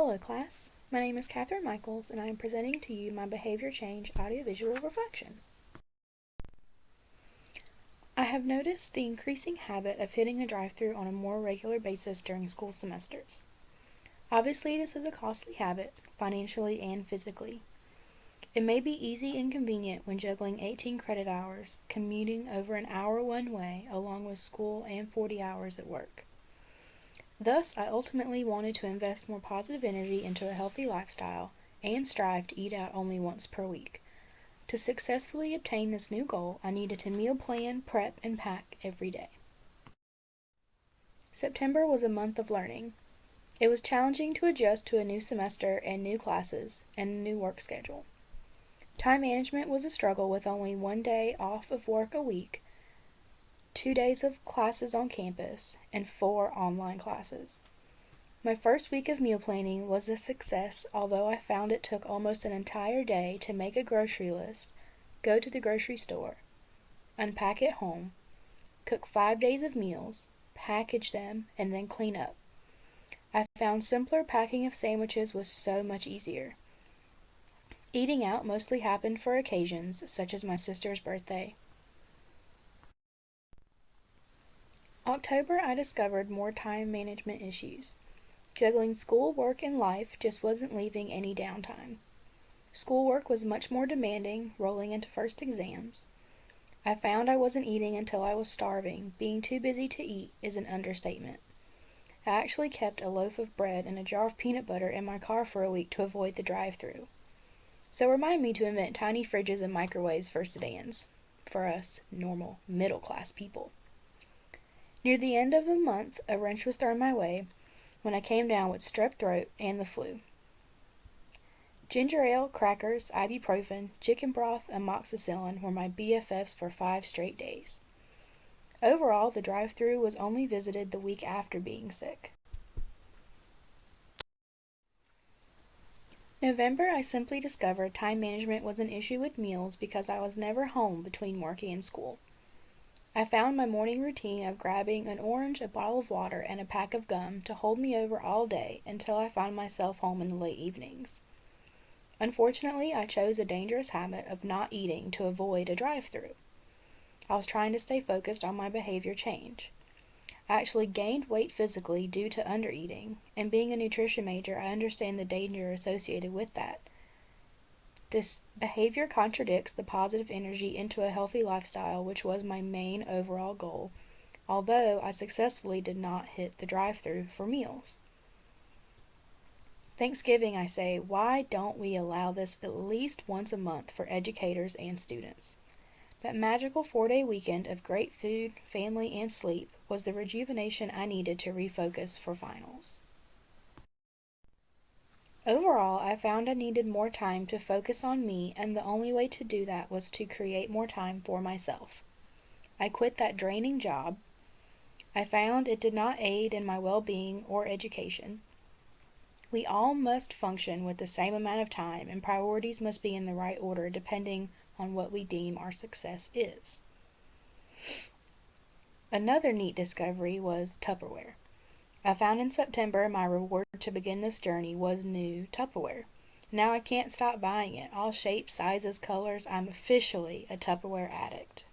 Hello class, my name is Katherine Michaels and I am presenting to you my behavior change audiovisual reflection. I have noticed the increasing habit of hitting the drive-thru on a more regular basis during school semesters. Obviously this is a costly habit, financially and physically. It may be easy and convenient when juggling 18 credit hours, commuting over an hour one way along with school and 40 hours at work. Thus, I ultimately wanted to invest more positive energy into a healthy lifestyle and strive to eat out only once per week. To successfully obtain this new goal, I needed to meal plan, prep, and pack every day. September was a month of learning. It was challenging to adjust to a new semester and new classes and a new work schedule. Time management was a struggle with only one day off of work a week, 2 days of classes on campus, and 4 online classes. My first week of meal planning was a success, although I found it took almost an entire day to make a grocery list, go to the grocery store, unpack at home, cook 5 days of meals, package them, and then clean up. I found simpler packing of sandwiches was so much easier. Eating out mostly happened for occasions, such as my sister's birthday. October, I discovered more time management issues. Juggling school, work, and life just wasn't leaving any downtime. Schoolwork was much more demanding, rolling into first exams. I found I wasn't eating until I was starving. Being too busy to eat is an understatement. I actually kept a loaf of bread and a jar of peanut butter in my car for a week to avoid the drive-thru. So remind me to invent tiny fridges and microwaves for sedans, for us normal, middle-class people. Near the end of the month, a wrench was thrown my way when I came down with strep throat and the flu. Ginger ale, crackers, ibuprofen, chicken broth, and amoxicillin were my BFFs for 5 straight days. Overall, the drive-thru was only visited the week after being sick. November, I simply discovered time management was an issue with meals because I was never home between working and school. I found my morning routine of grabbing an orange, a bottle of water, and a pack of gum to hold me over all day until I found myself home in the late evenings. Unfortunately, I chose a dangerous habit of not eating to avoid a drive-thru. I was trying to stay focused on my behavior change. I actually gained weight physically due to undereating, and being a nutrition major, I understand the danger associated with that. This behavior contradicts the positive energy into a healthy lifestyle, which was my main overall goal, although I successfully did not hit the drive-thru for meals. Thanksgiving, I say, why don't we allow this at least once a month for educators and students? That magical 4-day weekend of great food, family, and sleep was the rejuvenation I needed to refocus for finals. Overall, I found I needed more time to focus on me, and the only way to do that was to create more time for myself. I quit that draining job. I found it did not aid in my well-being or education. We all must function with the same amount of time, and priorities must be in the right order depending on what we deem our success is. Another neat discovery was Tupperware. I found in September my reward to begin this journey was new Tupperware. Now I can't stop buying it. All shapes, sizes, colors. I'm officially a Tupperware addict.